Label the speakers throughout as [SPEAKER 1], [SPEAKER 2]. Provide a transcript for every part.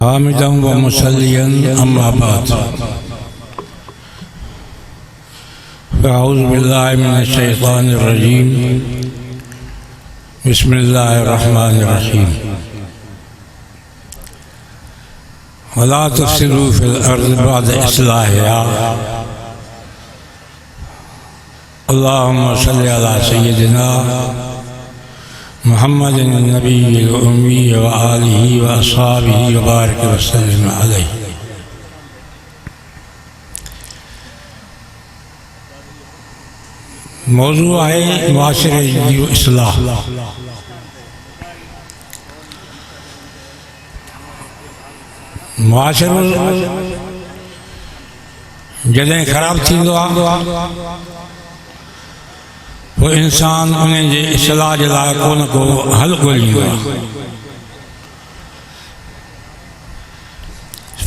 [SPEAKER 1] हामिदन व मुसल्लियन अम्मा बाद फ़अऊज़ु बिल्लाहि मिनश शैतानिर रजीम बिस्मिल्लाहिर रहमानिर रहीम वला तुफ़सिदू फ़िल अर्ज़ि बअद इस्लाहिहा अल्लाहुम्मा सल्लि अला सय्यिदिना मुहम्मदिन नबिय्यिल उम्मी व आलिहि व अस्हाबिहि व बारिक व सल्लिम अलैहि। मौजू है मुआशरे की इस्लाह। मुआशरो जॾहिं ख़राब थींदो आहे वो इंसान उन्हें जे इस्लाह जे लाइ को न को हल ॻोल्हींदो आहे।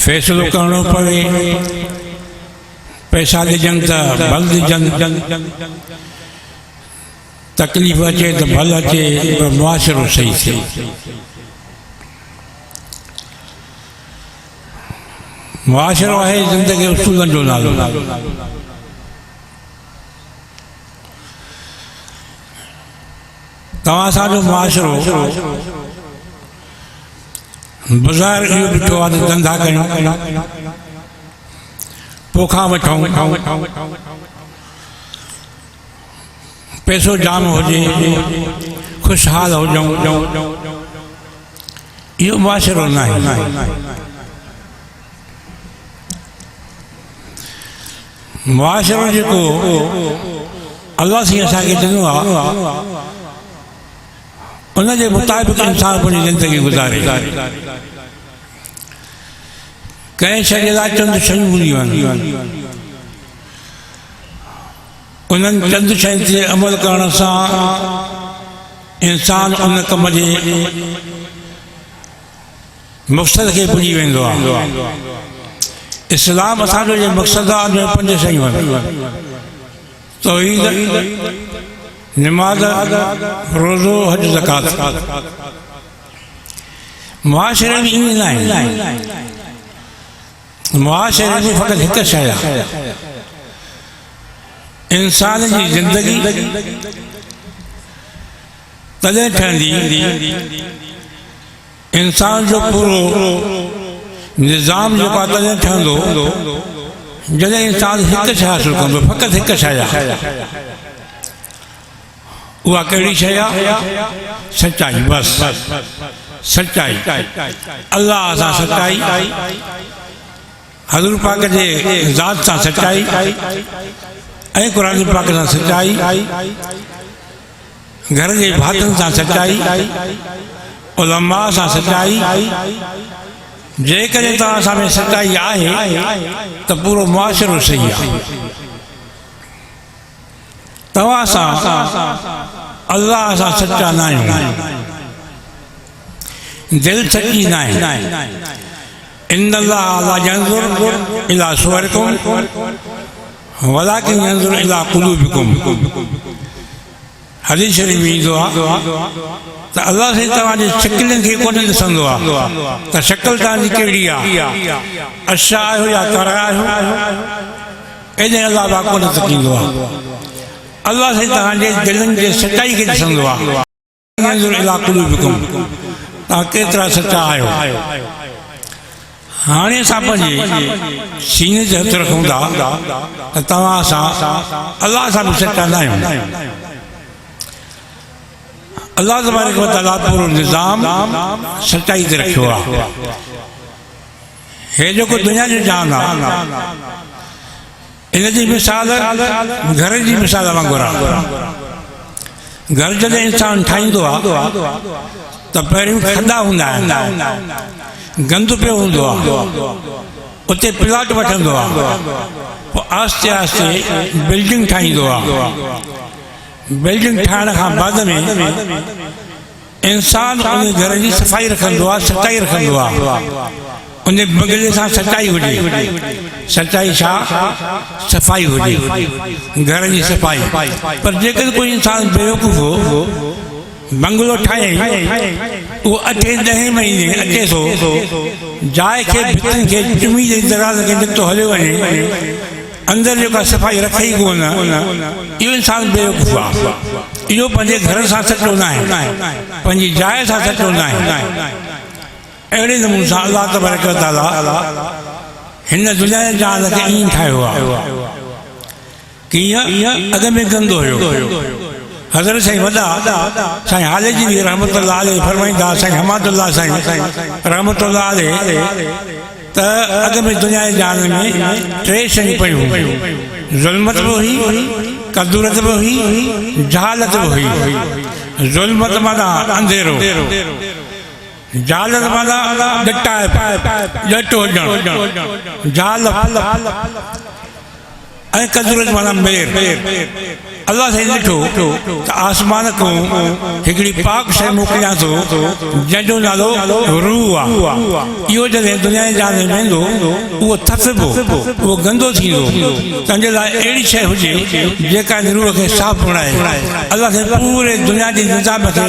[SPEAKER 1] फ़ैसिलो करणो पवे, पैसा ॾिजनि त भल ॾिजनि, तकलीफ़ अचे तो भल अचे, पर मुआशरो सही थिए। मुआशरो है ज़िंदगी उसूलन जो नालो। तव्हां सां मुआशरो बुज़ार इहो ॾिठो आहे त धंधा कयूं, पोखा वठूं, पैसो जाम हुजे, खुशहाल हुजूं, इहो मुआशरो न आहे। मुआशरो जेको अल्लाह सां असांखे ॾिनो आहे उनजे मुताबिक़ इंसान पंहिंजी ज़िंदगी गुज़ारे। कंहिं शइ जे लाइ चंद शयूं हूंदियूं आहिनि, उन्हनि चंद शयुनि ते अमल करण सां इंसान उन कम जे मक़सद खे पुॼी वेंदो आहे। इस्लाम असांजो जे मक़सद आहे उन में 5 शयूं आहिनि: तौहीद, नमाज, रोज़ो, हज, ज़कात। मुआशरे में ईअं न आहे। मुआशरे में फ़क़ति हिकु शइ आहे, इंसान जी ज़िंदगी तॾहिं ठहंदी, इंसान जो पूरो निज़ाम जेको आहे तॾहिं ठहंदो जॾहिं इंसान हिकु शइ हासिलु कंदो। फ़क़ति हिकु शइ आहे, उहा कहिड़ी शइ आहे? सचाई। बसि सचाई, अल्लाह सां सचाई, हज़ूर पाक जे ज़ात सां सचाई ऐं क़ुरान पाक सां सचाई, घर जे भातियुनि सां सचाई, उलमा सां सचाई। जेकॾहिं तव्हां सां में सचाई आहे त पूरो मुआशरो सही आहे। तव्हां सां अल्लाह सां सचा न आहियो, दिलि सची न आहे। इन्नल्लाह ला यंज़ुरु इला सुवरिकुम वलाकिन यंज़ुरु इला क़ुलूबिकुम। हदीस शरीफ़ में ईंदो आहे त अल्लाह साईं तव्हांजी शकिलनि खे कोन ॾिसंदो आहे त शकिल तव्हांजी कहिड़ी आहे, अछा आहियो या कारा आहियो, एॾे अल्लाह पाक कोन तकींदो आहे। अल्लाह साईं तव्हांजे दिलनि जे सचाई खे ॾिसंदो आहे। यंज़ुरु इला क़ुलूबिकुम, तव्हां केतिरा सचा आहियो। हाणे असां पंहिंजे सीने ते हथु रखूं था त तव्हां सां अल्लाह सां बि सचा न आहियूं। अल्लाह तबारक व तआला पूरो निज़ाम सचाई ते रखियो आहे। हे जेको दुनिया जो जान आहे, इन जी मिसाल घर जी मिसाल वांगुरु आहे। घर जॾहिं इंसान ठाहींदो आहे त पहिरियों खॾा हूंदा आहिनि, गंद पियो हूंदो आहे, उते प्लाट वठंदो आहे, पोइ आहिस्ते आहिस्ते बिल्डिंग ठाहींदो आहे। बिल्डिंग ठाहिण खां बाद में इंसान उन घर जी सफ़ाई रखंदो आहे, सचाई रखंदो आहे। उन बंगले सां सचाई हुजे, सचाई छा? सफ़ाई हुजे, घर जी सफ़ाई। पर जेकर कोई इंसान बेवकूफ़ हो बंगलो ठाहे वो 8-10 महीने अचे थो जाइ खे भितनि खे चुमी जे दराज़ खे निकितो हलियो वञे अंदर जेका सफ़ाई रखे ई कोन इहो इंसान बेवकूफ़ आहे इहो पंहिंजे घर सां सचो न आहे पंहिंजी जाइ सां सचो न आहे अहिड़े नमूने सां अलाह तबारक व तआला हिन दुनिया जे जहान खे ईअं ठाहियो आहे कीअं अॻ में गंदो हुयो हज़रत साईं वॾा साईं हाले जी बि रहमतुल्लाह अलैह फरमाईंदा साईं हमादुल्लाह साईं रहमतुल्लाह अलैह त अॻ में दुनिया जे जहान में 3 शयूं पियूं ज़ुल्मत बि हुई कदूरत बि हुई जहालत बि हुई ज़ुल्मत माना अंधेरो जहालत माना ॾटो हुजणु ऐं कदूरत माना मेर अल्लाह साईं ॾिठो त आसमान खां हिकिड़ी पाक शइ मोकिलियां थो जंहिंजो नालो रूह आहे इहो जॾहिं दुनिया जे जहान में वेंदो उहो थसबो उहो गंदो थींदो तंहिंजे लाइ अहिड़ी शइ हुजे जेका रूह खे साफ़ बणाए अल्लाह साईं पूरे दुनिया जे निज़ाम खे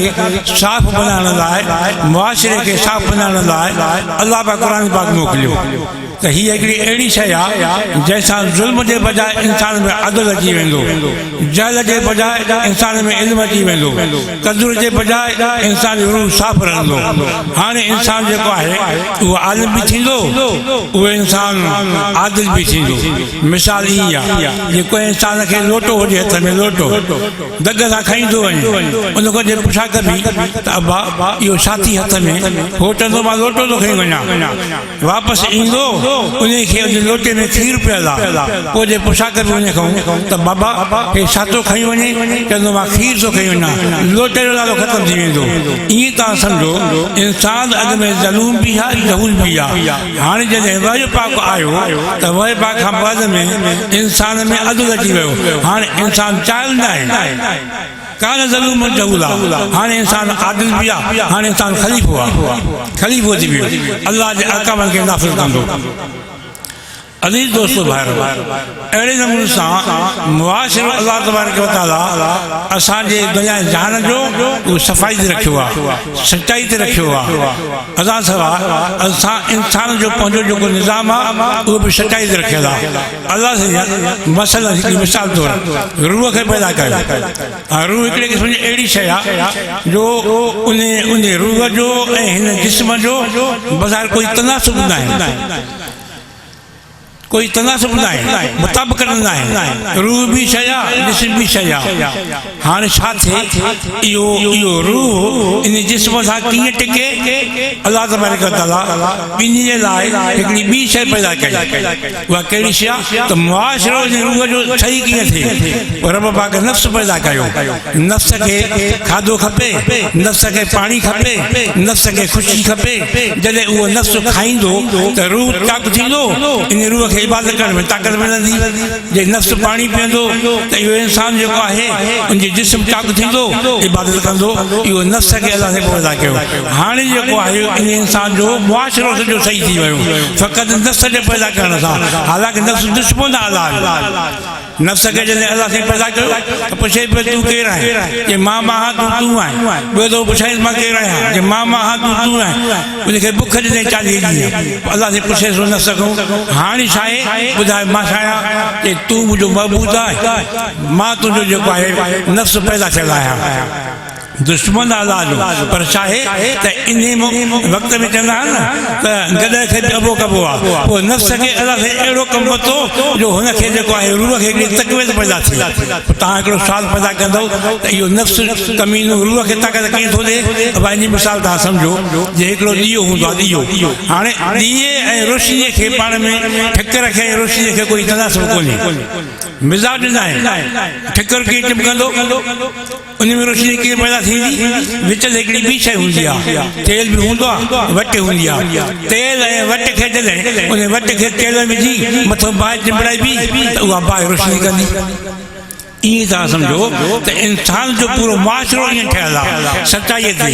[SPEAKER 1] साफ़ बनाइण लाइ मुआशिरे खे साफ़ बनाइण लाइ अल्लाह पाक क़ुर पाक मोकिलियो त हीअ हिकिड़ी अहिड़ी शइ आहे जंहिंसां ज़ुल्म जे बजाए इंसान में अदल अची वेंदो जहल के बजाय इंसान में इल्म अची वेंदो कदूर के बजाय इंसान जो रूह साफ़ रहंदो हाणे इंसान जेको आहे उहो आलिम बि थींदो उहो इंसान आदिल बि थींदो मिसाल ई आहे जे कोई इंसान खे लोटो हुजे हथ में लोटो दग सां खाईंदो वञे उन खां जे पुछा कबी त अब्बा इहो साथी हथ में हो चवंदो मां लोटो थो खणी वञा वापसि ईंदो उन खे उन लोटे में खीर पियल आहे पोइ जे पुछा कबी उन खां त बाबा हे छातो खणी वञे चवंदो मां खीर थो खणी वञा लोटे जो नालो ख़तमु थी वेंदो ईअं तव्हां सम्झो इंसान अॻ में ज़लूम बि आहे जहूल बि आहे हाणे जॾहिं वही पाक आयो त वही पाक खां बाद में इंसान में अदल अची वियो हाणे इंसान चाहियल न आहे कान ज़लूम जहूल आहे हाणे इंसान आदिल बि आहे हाणे इंसान ख़लीफ़ो आहे ख़लीफ़ो थी वियो अल्लाह जे अहकामनि खे नाफ़िज़ कंदो अज़ीज़ दोस्तो भाइरो अहिड़े नमूने सां मुआशिरो अल्लाह तबारक व तआला असांजे दुनिया जे जहान जो उहो सफ़ाई ते रखियो आहे सचाई ते रखियो आहे असां सवाइ असां इंसान जो पंहिंजो जेको निज़ाम आहे उहो बि सचाई ते रखियलु आहे अल्लाह साईं मसइला हिकिड़ी मिसाल तौरु रूह खे पैदा कयो रूह हिकिड़े क़िस्म जी अहिड़ी शइ आहे जो उन रूह जो ऐं हिन जिस्म जो बज़ारि कोई तनासुब न आहे कोई तनासुब न आहे मुताबिक़त न आहे रूह बि शइ आहे जिस्म बि शइ आहे हाणे छा थिए इहो रूह इन जिस्म सां कीअं टिके अल्लाह तबारक व तआला इन जे लाइ हिकिड़ी ॿी शइ पैदा कई उहा कहिड़ी शइ आहे त मुआशिरो जे रूह जो सही कीअं थिए रब पाक नफ़्स पैदा कयो नफ़्स खे खाधो खपे नफ़्स खे पाणी खपे नफ़्स खे ख़ुशी खपे जॾहिं उहो नफ़्स खाईंदो त रूह ताक़त थींदो इन रूह खे इबादत करण में ताक़त मिलंदी जे नफ़्स पाणी पीअंदो त इहो इंसान जेको आहे उनजी जिस्म ताक़त थींदो इबादत कंदो इहो नफ़्स खे अल्लाह ने पैदा कयो हाणे जेको आहे इन इंसान जो मुआशिरो सॼो सही थी वियो फ़क़ति नफ़्स जे पैदा करण सां हालांकि नफ़्स दुश्मन आहे अल्लाह नफ़्स खे जॾहिं अल्लाह साईं पैदा कयो त पुछे पियो तूं केरु आहे जे मां आहियां तूं आहीं ॿियो त पुछाईंसि मां केरु आहियां जे मां आहियां तूं आहीं उनखे बुख जॾहिं 40 ॾींहं अल्लाह साईं पुछेसि नफ़्स खां हाणे छा आहे ॿुधाए मां छा आहियां कि तूं मुंहिंजो महबूब आहे मां तुंहिंजो जेको आहे नफ़्स पैदा थियल आहियां दुश्मन अल्लाह जो पर छा आहे त इन वक़्त में चवंदा आहिनि न त गॾ खे दॿो कबो आहे पोइ नफ़्स खे अल्लाह साईं अहिड़ो कमु वरितो जो हुनखे जेको आहे रूह खे हिकिड़ी तक़वीत पैदा थी तव्हां हिकिड़ो सुवाल पैदा कंदव त इहो नफ़्स कमीनो रूह खे ताक़त कीअं थो ॾिए भाई इन मिसाल तव्हां सम्झो जे हिकिड़ो ॾीओ हूंदो आहे ॾीओ हाणे ॾीए ऐं रोशनीअ खे पाण में ठिकर खे ऐं रोशनीअ खे कोई तनासुब कोन्हे मिज़ाज न आहे ठिकर कीअं चिमकंदो उन में रोशनी कीअं पैदा थींदी विच में हिकिड़ी ॿी शइ हूंदी आहे तेल बि हूंदो आहे वट हूंदी आहे तेल ऐं वट खे जॾहिं उन वट खे तेल में विझी मथां बाहि चिंबड़ाइबी त उहा बाहि रोशनी कंदी ईअं तव्हां सम्झो त इंसान जो पूरो मुआशिरो ईअं ठहियलु आहे सचाईअ ते।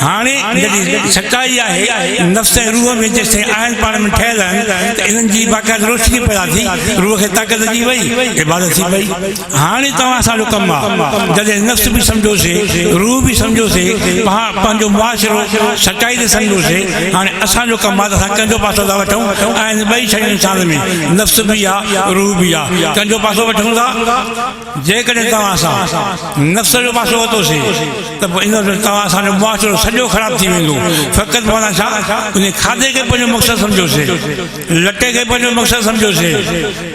[SPEAKER 1] हाणे जॾहिं सचाई आहे नफ़्स ऐं रूह में जेसिताईं आहिनि पाण में ठहियल आहिनि त इन्हनि जी बाक़ाइदा रोशनी पैदा थी, रूह खे ताक़त अची वई, इबादत थी वई। हाणे तव्हां असांजो कमु आहे जॾहिं नफ़्स बि सम्झोसीं, रूह बि सम्झोसीं, पंहिंजो मुआशिरो सचाई ते सम्झोसीं, हाणे असांजो कमु आहे त असां कंहिंजो पासो था वठूं। ऐं ॿई शयूं इंसान में नफ़्स बि आहे, रूह बि आहे, कंहिंजो पासो वठूं था। जेकॾहिं तव्हां सां नफ़्स जो पासो वरितोसीं त पोइ इन तव्हां असांजो मुआशिरो सॼो ख़राबु थी वेंदो। फ़क़ति माना छा, उन खाधे खे पंहिंजो मक़सदु सम्झोसीं, लटे खे पंहिंजो मक़सदु सम्झोसीं,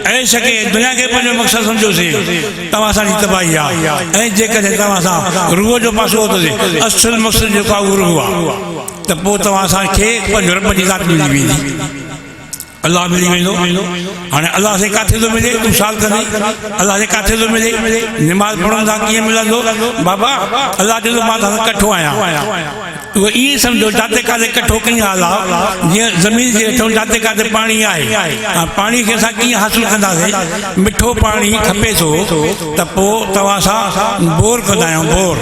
[SPEAKER 1] ऐश खे दुनिया खे पंहिंजो मक़सदु सम्झोसीं, तव्हां असांजी तबाही आहे। ऐं जेकॾहिं तव्हां सां रूह जो पासो वरितोसीं, असुलु मक़सदु जेको आहे उहो रूह आहे, त पोइ तव्हां असांखे पंहिंजो रब जी ज़ात मिली वेंदी, अल्लाह मिली वेंदो। हाणे अल्लाह से किथे थो मिले, तूं साल कंदी अल्लाह से किथे थो मिले? निमाज़ पढ़ंदा कीअं मिलंदो? बाबा अल्लाह चवंदो मां तव्हां सां कठो आहियां। उहो ईअं सम्झो जिते किथे कठो कई हाल आहे, जीअं ज़मीन जे हेठो जिते किथे पाणी आहे, पाणी खे असां कीअं हासिलु कंदासीं? मिठो पाणी खपे थो त पोइ तव्हां सां बोर कंदा आहियूं, बोर,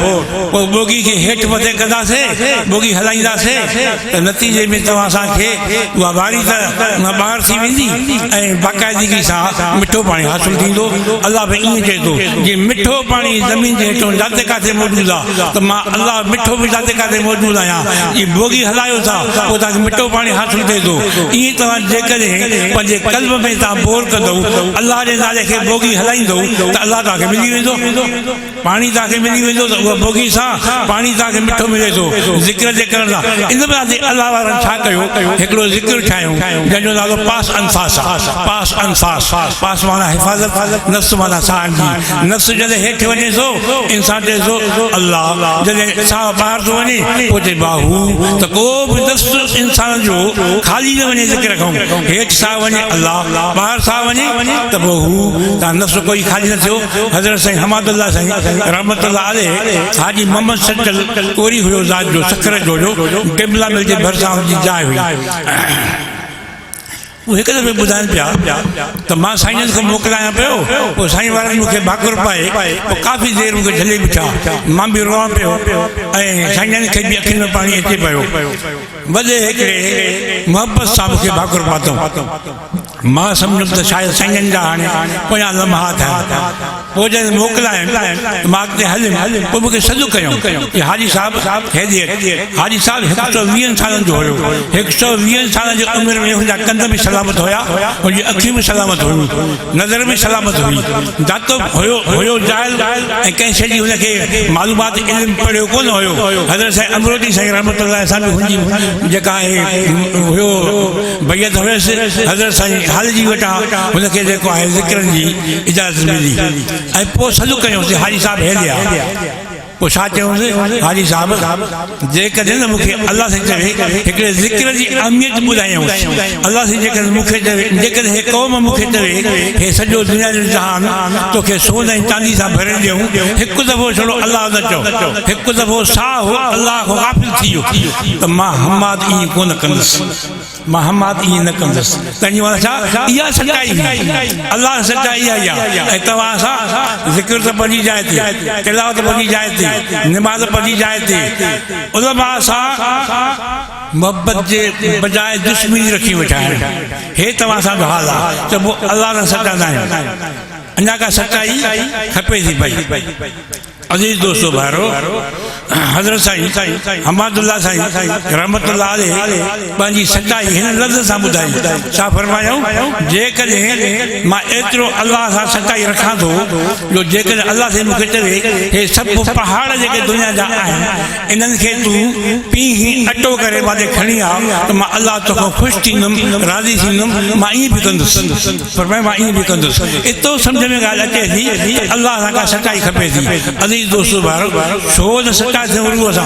[SPEAKER 1] पोइ बोगी खे हेठि मथे कंदासीं, बोगी हलाईंदासीं त नतीजे में तव्हां असांखे उहा वारी त ॿाहिरि थी वेंदी ऐं बाक़ाइदगी सां मिठो पाणी हासिलु थींदो। अल्लाह बि ईअं चए थो जीअं मिठो पाणी ज़मीन जे हेठो जिते किथे मौजूदु आहे त मां अल्लाह मिठो बि जिते किथे मौजूदु आहियां। इहा बोगी हलायो था पोइ तव्हांखे मिठो पाणी हासिलु थिए थो। ईअं तव्हां जेकॾहिं पंहिंजे क़ल्ब में तव्हां बोर कंदव, अल्लाह जे नाले खे बोगी हलाईंदव त अल्लाह तव्हांखे मिली वेंदो, पाणी तव्हांखे मिली वेंदो। त उहा बोगी सां पाणी तव्हांखे मिठो मिले थो ज़िक्र जे करण सां। इन में अल्लाह वारनि छा कयो, हिकिड़ो ज़िक्र ठाहियूं जंहिंजो नालो पास अनफास आहे। पास अनफास, पास माना हिफ़ाज़त, नफ़्स माना साह जी। नफ़्स जॾहिं हेठि वञे थो इंसान चए थो अल्लाह, जॾहिं साह ॿाहिरि थो वञे पोइ चए बाहू। त को बि नफ़्स इंसान जो ख़ाली न वञे ज़िक्र खां, हेठि साह वञे अल्लाह, ॿाहिरि साह वञे त पोइ हू तव्हां नफ़्स कोई ख़ाली न थियो। हज़रत साईं हमादुल्लाह साईं रहमतुल्लाह अलैह हाजी मोहम्मद सज्जल कोरी हुयो ज़ात जो, सखर जो क़िबला मिल जे भरिसां जी जाइ हुई। उहे हिकु दफ़े ॿुधाइनि पिया त मां साईं खे मोकिलायां पियो, पोइ साईं वारनि मूंखे भाकुर पाए, पोइ काफ़ी देरि मूंखे झले बीठा, मां बि रोआं पियो ऐं साईं खे बि अखियुनि में पाणी अचे पियो। वॾे हिकिड़े मोहबत सां मूंखे भाकुर पातो। मां सम्झुमि त शायदि साईं जा हाणे पोयां लम्हा थिया। पोइ जॾहिं मोकिलाइनि मां अॻिते हलियुमि, पोइ मूंखे सॾु कयूं कि हाजी साहिबु हैदियत, हाजी साहिबु 120 सालनि जो हुयो, 120 सालनि जी उमिरि में हुनजा कंध बि सलामत हुया, हुनजी अखियूं बि सलामत हुयूं, नज़र बि सलामत हुई, जातो हुयो जाइल ऐं कंहिं शइ जी हुनखे मालूमात इल्मु पढ़ियो कोन हुयो। हज़रत साईं अमरोटी साईं रहमतुल्लाह सां बि हुनजी जेका हुयो बैयत हुयसि, हज़रत साईं हाल जी वेठा हुनखे जेको आहे ज़िक्रनि जी इजाज़त मिली। ऐं पोइ सॾु कयूंसीं हाजी साहिबु हेलिया। पोइ छा चयूंसि, हाजी साहिबु जेकॾहिं न मूंखे अल्लाह सां चवे हिकिड़े ज़िक्र जी अहमियत ॿुधायूंसि, अल्लाह सां जेकॾहिं मूंखे चवे, जेकॾहिं हे क़ौम मूंखे चवे हे सॼो दुनिया जो जहान तोखे सोन ऐं चांदी सां भरे ॾियूं, हिकु दफ़ो छड़ो अल्लाह न चओ, हिकु दफ़ो साह हो अल्लाह खां गाफ़िल थी वियो त मां हमाद ईअं कोन कंदुसि, मां हमाद ईअं न कंदुसि। तंहिंजी माना छा, इहा सचाई, अल्लाह सचाई इहा आहे। ऐं तव्हां सां ज़िक्र त पढ़ी जाए थी, तिलावत पढ़ी जाए थी, निमाज़ पढ़ी जाए थी, उलमा सां मोहब्बत जे बजाए दुश्मनी रखी वेठा आहिनि। हे तव्हां सां हाल आहे त पोइ अल्लाह न सचाईंदा आहियूं। अञा का सचाई खपे थी पई। अज़ीज़ दोस्तो भाइरो, हज़रत साईं हमादुल्लाह साईं रहमतुल्लाह अलैह पंहिंजी सचाई हिन लफ़्ज़ सां ॿुधाई। छा फरमायूं, जेकॾहिं मां एतिरो अल्लाह सां सचाई रखां थो जो जेकॾहिं अल्लाह से मूंखे चवे हे सभु पहाड़ जेके दुनिया जा आहिनि इन्हनि खे तूं पीउ अटो करे मां खणी आ त मां अल्लाह तोखां ख़ुशि थींदुमि, राज़ी थींदुमि, मां ईअं बि कंदुसि। फरमाए मां ईअं बि कंदुसि। एतिरो सम्झ में ॻाल्हि अचे थी अल्लाह सां का सचाई खपे थी। अज़ीज़ दोस्तो भाइरो, छो न सच्चा थियूं रूह सां?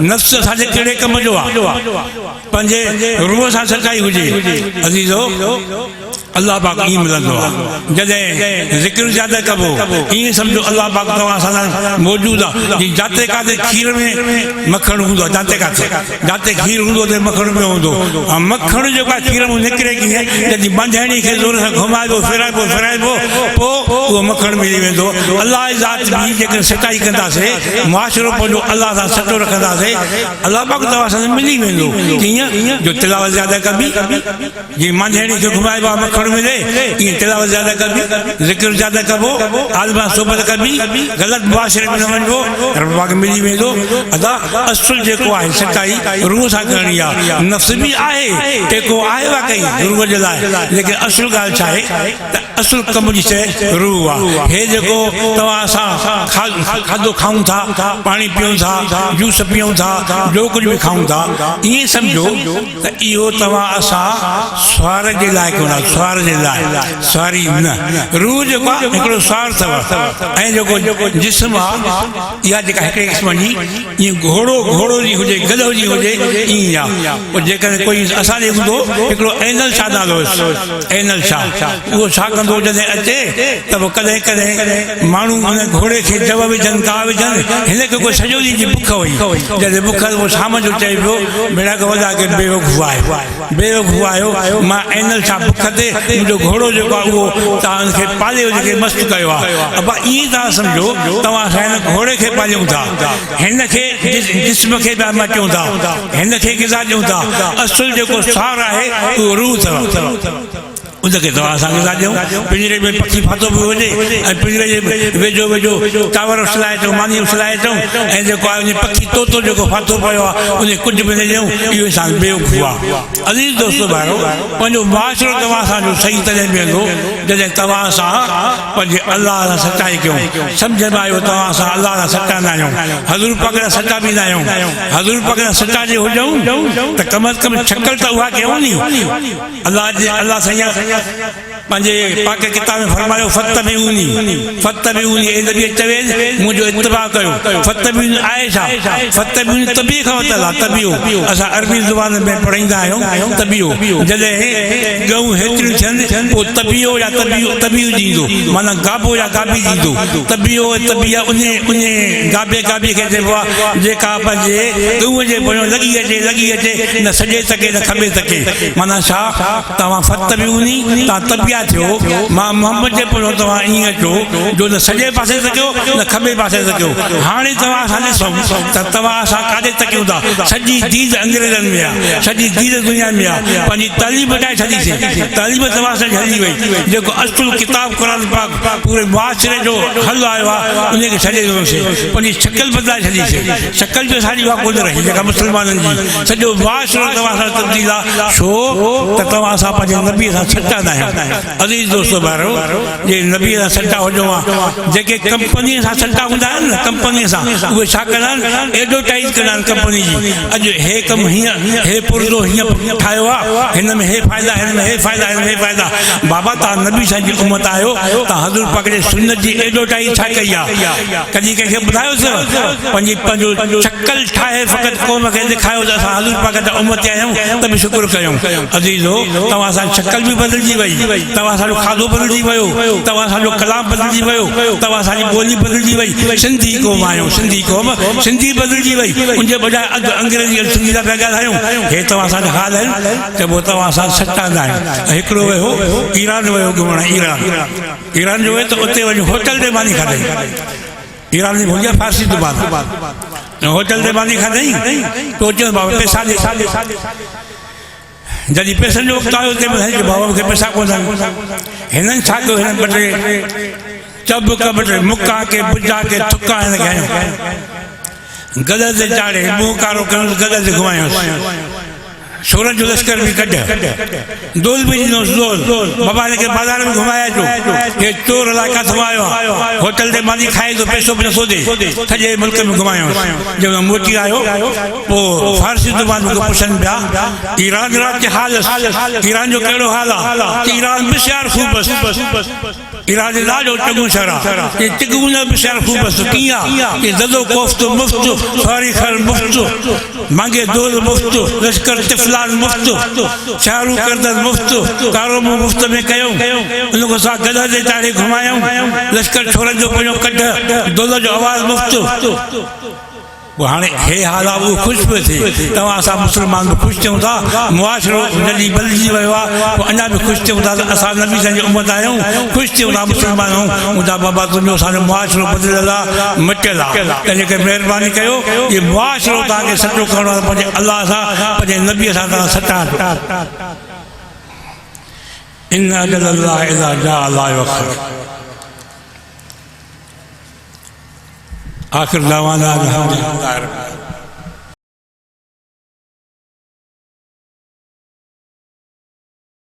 [SPEAKER 1] नफ़्स असांजे कहिड़े कम जो आहे? पंहिंजे रूह सां सचाई हुजे। अज़ीज़ो अल्लाह पाक ईअं मिलंदो आहे जॾहिं ज़िक्र ज़्यादा कबो ईअं सम्झो अल्लाह पाक तव्हां सां मौजूदु आहे। जाते काथे खीर में मखण हूंदो आहे, जाते खीर हूंदो आहे मखण में हूंदो ऐं मखण जेको आहे खीर में निकिरे कीअं जॾहिं बंधाइणी खे ज़ोर सां घुमाइबो फिराइबो पोइ उहो मखण मिली वेंदो। अल्लाह जी ज़ात बि जेकर सचाई कंदासीं मुआशिरो पंहिंजो अल्लाह सां सचो रखंदासीं अल्लाह पाक तव्हां सां मिली वेंदो। कीअं जो तिलावत ज़्यादा कबी जीअं बंधाइणी खे घुमाइबो आहे मखण मिले ईअं तिलावत ज़्यादा कबी ज़िक्र ज़्यादा कबो आज़मा सोबत कबी ग़लति मुआशिरे में न वञिबो रब पाक मिली वेंदो। अदा असुल जेको आहे सचाई रूह सां करणी आहे। नफ़्स बि आहे टेको आहे वाकई रूह जे लाइ लेकिन असुल ॻाल्हि छा आहे त असुल कम जी शइ रूह आहे। हे जेको तव्हां असां खाधो खाऊं था पाणी पियूं था जूस पियूं था जो कुझु बि खाऊं था ईअं सम्झो त इहो तव्हां असां स्वार जे लाइ कोन आहे, स्वार जे लाइ स्वारी न। रूह जेको आहे हिकिड़ो स्वार अथव ऐं जेको जिस्म आहे इहा जेका हिकिड़े क़िस्म जी ईअं घोड़ो जी हुजे गधो जी हुजे ईअं आहे। पोइ जेकॾहिं कोई असांजे हूंदो हिकिड़ो एनल शाह नालो हुयुसि एनल शाह उहो छा कंदो जॾहिं अचे त पोइ कॾहिं कॾहिं माण्हू हुन घोड़े खे जव विझनि का विझनि हिनखे कोई सॼो ॾींहं जी बुख हुई जॾहिं बुख पोइ शाम जो चए पियो बेड़ा खे वॾा के बेवकूफ़ आयो मां एनल शाह बुख ते मुंहिंजो घोड़ो जेको आहे उहो तव्हां हुनखे पाले हुनखे मस्तु कयो आहे। अब ईअं तव्हां सम्झो तव्हां असां हिन घोड़े खे पालियूं था हिनखे जिस्म खे ॿिया मटियूं था हिनखे ग़िज़ा ॾियूं था। असुल जेको सार आहे उहो रूह अथव उनखे तव्हां असां ग़िज़ा ॾियूं। पिंजरे में पखी फाथो पियो हुजे ऐं पिंजरे जे वेझो टावर उछलाए अचूं मानी उछलाए अचूं ऐं जेको आहे उन पखी तोतो जेको फाथो पियो आहे उन कुझु बि न ॾियूं इहो इंसान बेवकूफ़ आहे। अज़ीज़ दोस्तो भाइरो पंहिंजो मुआशिरो तव्हां असांजो सही तॾहिं बीहंदो जॾहिं तव्हां असां पंहिंजे अल्लाह सां सचाई कयूं। सम्झ में आयो तव्हां असां अल्लाह सां सचा न आहियूं हज़ूर पाक सां सचा बि न आहियूं। हज़ूर पाक सां सचा जे हुजूं त कम अज़ कम शक्ल त उहा कयूं नी अल्लाह साईं पंहिंजे पाक किताब में फरमायो फतबिऊनी ए नबी चवे मुंहिंजो इत्तिबा कयो। फतबिऊनी आहे छा फतबिऊनी तबी खां वरितल आहे तबियो असां अरबी ज़ुबान में पढ़ाईंदा आहियूं तबियो जॾहिं गऊं हेतिरियूं थियनि पोइ तबियो या तबियो ॾींदो माना गाबो या गाबी ॾींदो तबियो तबिया उन गाबे खे चइबो आहे जेका पंहिंजे गऊं जे पोयां लॻी अचे न सॼे तके न खॿे तके माना छा तव्हां फतबिऊनी तव्हां तबिया थियो मां मोहम्मद जे पोयां तव्हां ईअं अचो जो न सॼे पासे सघियो न खॿे पासे सघियो। हाणे तव्हां असां ॾिसूं त तव्हां असां काॾे तकियूं था सॼी दीद अंग्रेज़नि में आहे सॼी दीद दुनिया में आहे पंहिंजी तालीम हटाए छॾीसीं तालीम तव्हां सां हली वई जेको असुल किताब क़ुरान पाक पूरे मुआशिरे जो हल आयो आहे उनखे छॾे ॾिनोसीं पंहिंजी शक्ल बदिलाए छॾीसीं शक्ल बि असांजी उहा कोन रही जेका मुस्लमाननि जी सॼो मुआशिरो तव्हां सां तब्दील आहे छो त तव्हां असां पंहिंजे नबीअ सां सचा न आहियूं। अज़ीज़ दोस्तो भाइरो जे नबीअ सां सचा हुजो आहे जेके कंपनीअ सां सचा हूंदा आहिनि न कंपनीअ सां उहे छा कंदा आहिनि एडवर्टाइज़ कंदा आहिनि कंपनी जी अॼु हे कमु हीअं हे पुर्ज़ो हीअं ठाहियो आहे हिन में हे फ़ाइदा हिन में हे फ़ाइदा बाबा तव्हां नबी साईं जी उम्मत आहियो तव्हां हज़ूर पाक जे सुन्नत जी एडवर्टाइज़ छा कई आहे कॾहिं कंहिंखे ॿुधायोसि पंहिंजो शक्ल ठाहे फ़क़ति क़ौम खे ॾेखारियो त असां हज़ूर पाक जा उम्मती आहियूं त बि शुक्र कयूं। अज़ीज़ो तव्हां असांजी शक्ल बि बदिलजी वई तव्हां असांजो खाधो बदिलजी वियो तव्हां असांजो कलाम बदिलजी वियो तव्हां असांजी ॿोली बदिलजी वई सिंधी क़ौम आहियूं सिंधी बदिलजी वई उनजे बजाए अॼु अंग्रेज़ी सिंधी था पिया ॻाल्हायूं हे तव्हां असांजा हाल आहिनि त पोइ तव्हां असां सचा न आहियूं। हिकिड़ो वियो ईरान वियो घुमण ईरान जो वियो त उते वञी होटल ते मानी खाधई ईरान जी भुलिया फारसी दुकान होटल ते मानी खाधई तो चयो बाबा पैसा ॾे जॾहिं पैसनि जो वक़्तु आयो हुते ॿुधाई बाबा मूंखे पैसा कोन हिननि छा कयो हिननि ॿ टे चब ॿ टे मुका के बुजा के थुका हिनखे हयूं गद ते चाढ़े मुंहुं कारो कयोसि गद ते घुमायोसि सूरज जो लश्कर भी कढ दोल भी दोल बाबा ने के बाजार में घुमाया जो ये चोर इलाका थवायो होटल दे माली खाए तो पैसो भी नसो दे सजे मुल्क में घुमायो जब मोटी आयो वो फारसी जुबान को पुछन पिया ईरान रात के हाल ईरान जो केड़ो हाल है ईरान बिशार खूब ईरान ॾाढो चङो शहर आहे ये टिगुन बिशार खूब किया ये ददो कोफ्तो मुफ्त सारी खर मुफ्त मांगे दोल मुफ्त लश्कर तिफला असलान मुफ्त शारू करदस मुफ्त कारो मुंह मुफ्त में कयूं उन को सा गदा दे ताड़ी घुमायूं लश्कर छोरन जो पयो कढ दोलो जो आवाज मुफ्त वो हाणे हे हाल आहे उहो ख़ुशि पियो थिए तव्हां असां मुस्लमान बि ख़ुशि थियूं था मुआशिरो जॾहिं बदिलिजी वियो आहे पोइ अञा बि ख़ुशि थियूं था त असां नबी जी उम्मत आहियूं ख़ुशि थियूं था मुस्लमान आहियूं मुंहिंजा बाबा तुंहिंजो असांजो मुआशिरो बदिलियल आहे मिटियल आहे तंहिंजे करे महिरबानी कयो इहो मुआशिरो तव्हांखे सचो करिणो आहे पंहिंजे अलाह सां पंहिंजे नबीअ सां तव्हां सचा इन अजल अल्लाह इज़ा जाअ ला युअख़्खर आखिर दावाना